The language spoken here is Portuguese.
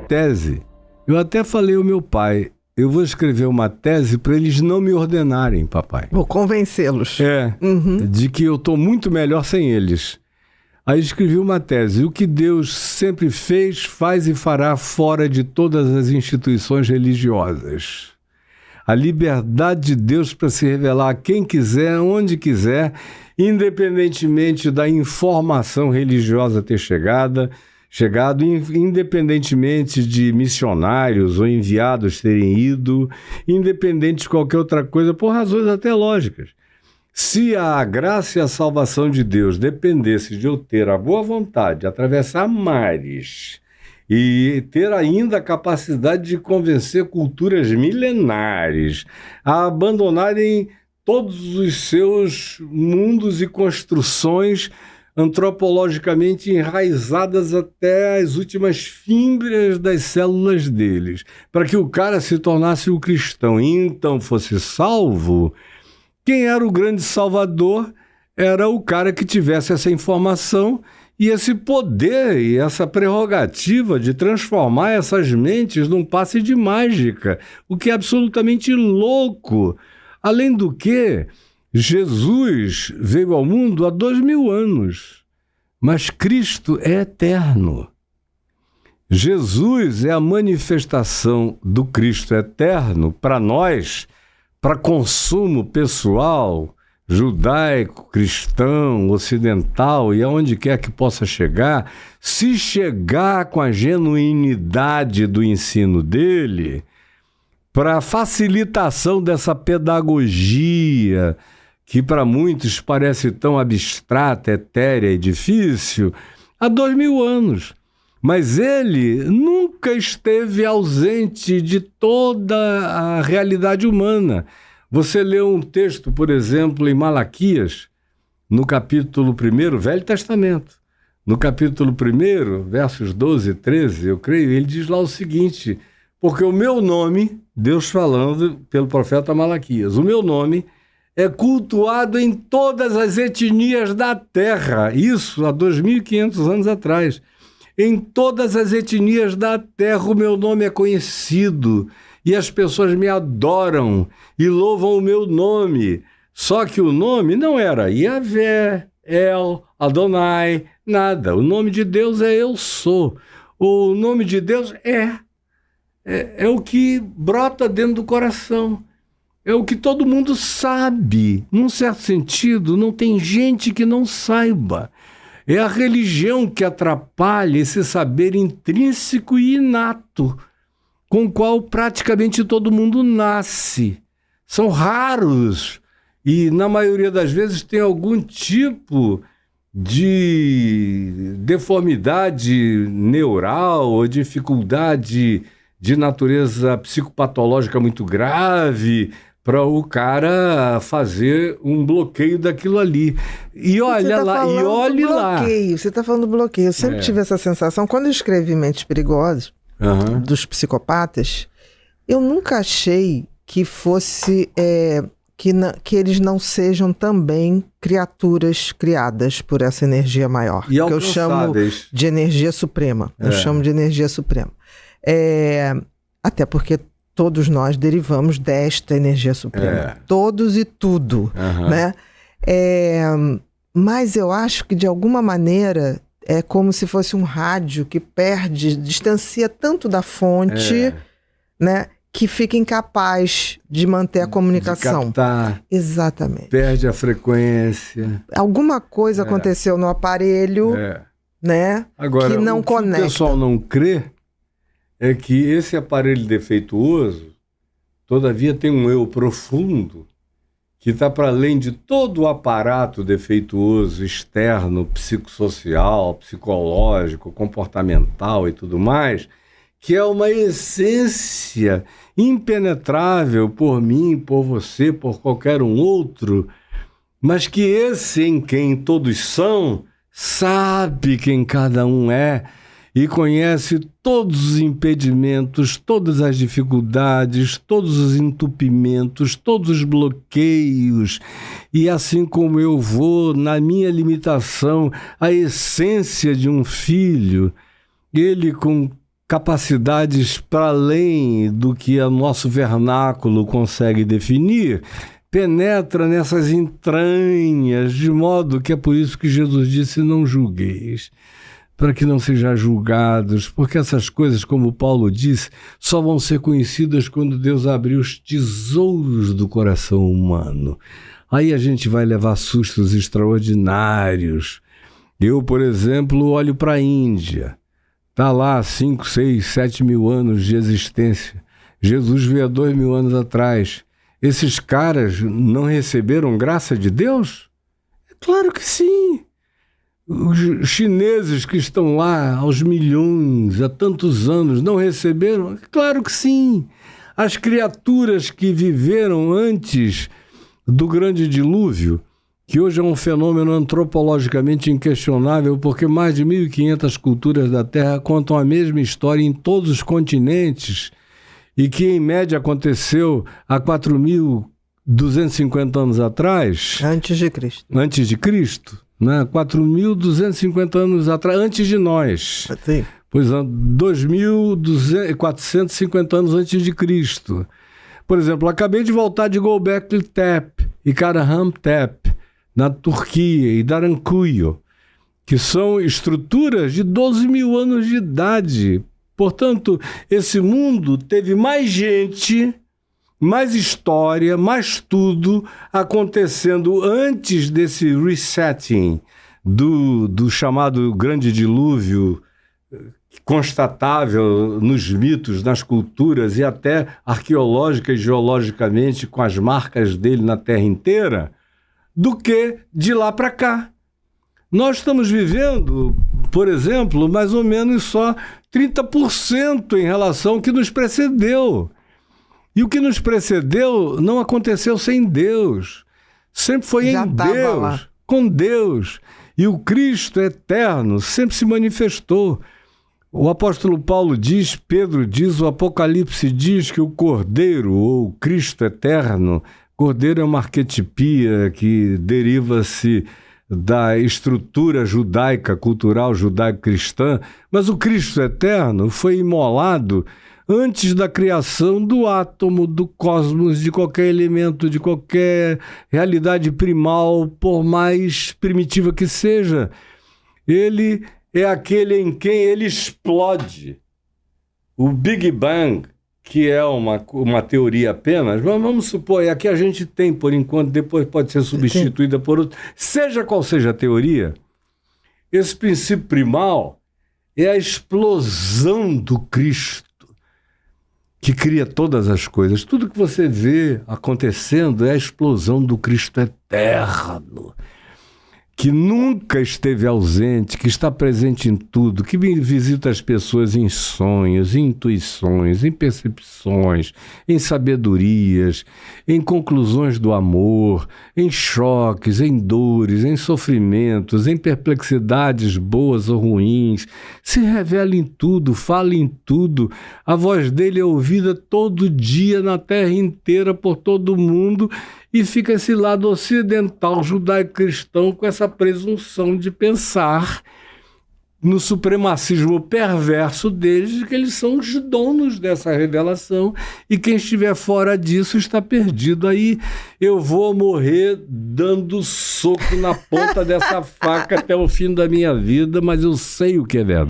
tese. Eu até falei ao meu pai, eu vou escrever uma tese para eles não me ordenarem, papai. Vou convencê-los. De que eu estou muito melhor sem eles. Aí escrevi uma tese, o que Deus sempre fez, faz e fará fora de todas as instituições religiosas. A liberdade de Deus para se revelar a quem quiser, onde quiser, independentemente da informação religiosa ter chegado, independentemente de missionários ou enviados terem ido, independente de qualquer outra coisa, por razões até lógicas. Se a graça e a salvação de Deus dependesse de eu ter a boa vontade de atravessar mares e ter ainda a capacidade de convencer culturas milenares a abandonarem todos os seus mundos e construções antropologicamente enraizadas até as últimas fímbrias das células deles, para que o cara se tornasse um cristão e então fosse salvo, quem era o grande salvador era o cara que tivesse essa informação e esse poder e essa prerrogativa de transformar essas mentes num passe de mágica, o que é absolutamente louco. Além do que, Jesus veio ao mundo há 2000 anos, mas Cristo é eterno. Jesus é a manifestação do Cristo eterno para nós, para consumo pessoal, judaico, cristão, ocidental e aonde quer que possa chegar. Se chegar com a genuinidade do ensino dele, para facilitação dessa pedagogia que para muitos parece tão abstrata, etérea e difícil, há 2000 anos. Mas ele nunca esteve ausente de toda a realidade humana. Você lê um texto, por exemplo, em Malaquias, no capítulo 1, Velho Testamento, no capítulo 1, versos 12 e 13, eu creio, ele diz lá o seguinte: porque o meu nome, Deus falando pelo profeta Malaquias, o meu nome é cultuado em todas as etnias da terra. Isso há 2.500 anos atrás. Em todas as etnias da terra o meu nome é conhecido e as pessoas me adoram e louvam o meu nome. Só que o nome não era Yahvé, El, Adonai, nada. O nome de Deus é Eu Sou. O nome de Deus é o que brota dentro do coração. É o que todo mundo sabe. Num certo sentido, não tem gente que não saiba. É a religião que atrapalha esse saber intrínseco e inato, com o qual praticamente todo mundo nasce. São raros e, na maioria das vezes, tem algum tipo de deformidade neural ou dificuldade de natureza psicopatológica muito grave, para o cara fazer um bloqueio daquilo ali. E olha lá, e olhe lá. Você está falando do bloqueio. Eu sempre tive essa sensação. Quando eu escrevi Mentes Perigosas, dos psicopatas, eu nunca achei que fosse... que eles não sejam também criaturas criadas por essa energia maior. E que eu chamo de energia suprema. Eu chamo de energia suprema. Até porque todos nós derivamos desta energia suprema. Todos e tudo. Né? Mas eu acho que, de alguma maneira, é como se fosse um rádio que distancia tanto da fonte, né, que fica incapaz de manter a comunicação. De captar. Exatamente. Perde a frequência. Alguma coisa aconteceu no aparelho, né, agora, que não conecta. O pessoal não crê é que esse aparelho defeituoso, todavia, tem um eu profundo que está para além de todo o aparato defeituoso, externo, psicossocial, psicológico, comportamental e tudo mais, que é uma essência impenetrável por mim, por você, por qualquer um outro, mas que esse em quem todos são, sabe quem cada um é, e conhece todos os impedimentos, todas as dificuldades, todos os entupimentos, todos os bloqueios. E assim como eu vou, na minha limitação, a essência de um filho, ele com capacidades para além do que o nosso vernáculo consegue definir, penetra nessas entranhas, de modo que é por isso que Jesus disse: não julgueis, para que não sejam julgados, porque essas coisas, como Paulo disse, só vão ser conhecidas quando Deus abrir os tesouros do coração humano. Aí a gente vai levar sustos extraordinários. Eu, por exemplo, olho para a Índia. Está lá 5, 6, 7 mil anos de existência. Jesus veio há 2.000 anos atrás. Esses caras não receberam graça de Deus? É claro que sim. Os chineses que estão lá aos milhões, há tantos anos, não receberam? É claro que sim. As criaturas que viveram antes do grande dilúvio, que hoje é um fenômeno antropologicamente inquestionável, porque mais de 1.500 culturas da Terra contam a mesma história em todos os continentes, e que em média aconteceu há 4.250 anos atrás. Antes de Cristo. Antes de Cristo, né? 4.250 anos atrás, antes de nós. Sim. Pois 2.450 anos antes de Cristo. Por exemplo, acabei de voltar de Göbekli Tepe e Karahan-Tepe, na Turquia, e Darakuyu, que são estruturas de 12.000 anos de idade. Portanto, esse mundo teve mais gente, mais história, mais tudo acontecendo antes desse resetting do chamado grande dilúvio, constatável nos mitos, nas culturas e até arqueológica e geologicamente, com as marcas dele na Terra inteira, do que de lá para cá. Nós estamos vivendo, por exemplo, mais ou menos só 30% em relação ao que nos precedeu. E o que nos precedeu não aconteceu sem Deus. Sempre foi em Deus, lá, com Deus. E o Cristo eterno sempre se manifestou. O apóstolo Paulo diz, Pedro diz, o Apocalipse diz que o Cordeiro, ou o Cristo eterno, Cordeiro é uma arquetipia que deriva-se da estrutura judaica, cultural judaico-cristã, mas o Cristo eterno foi imolado antes da criação do átomo, do cosmos, de qualquer elemento, de qualquer realidade primal, por mais primitiva que seja. Ele é aquele em quem ele explode. O Big Bang, que é uma teoria apenas, mas vamos supor, aqui a gente tem, por enquanto, depois pode ser substituída por outro. Seja qual seja a teoria, esse princípio primal é a explosão do Cristo, que cria todas as coisas. Tudo que você vê acontecendo é a explosão do Cristo eterno, que nunca esteve ausente, que está presente em tudo, que visita as pessoas em sonhos, em intuições, em percepções, em sabedorias, em conclusões do amor, em choques, em dores, em sofrimentos, em perplexidades boas ou ruins. Se revela em tudo, fala em tudo. A voz dele é ouvida todo dia na terra inteira, por todo mundo, e fica esse lado ocidental judaico-cristão com essa presunção de pensar no supremacismo perverso deles, de que eles são os donos dessa revelação e quem estiver fora disso está perdido. Aí eu vou morrer dando soco na ponta dessa faca até o fim da minha vida, mas eu sei o que é verdade.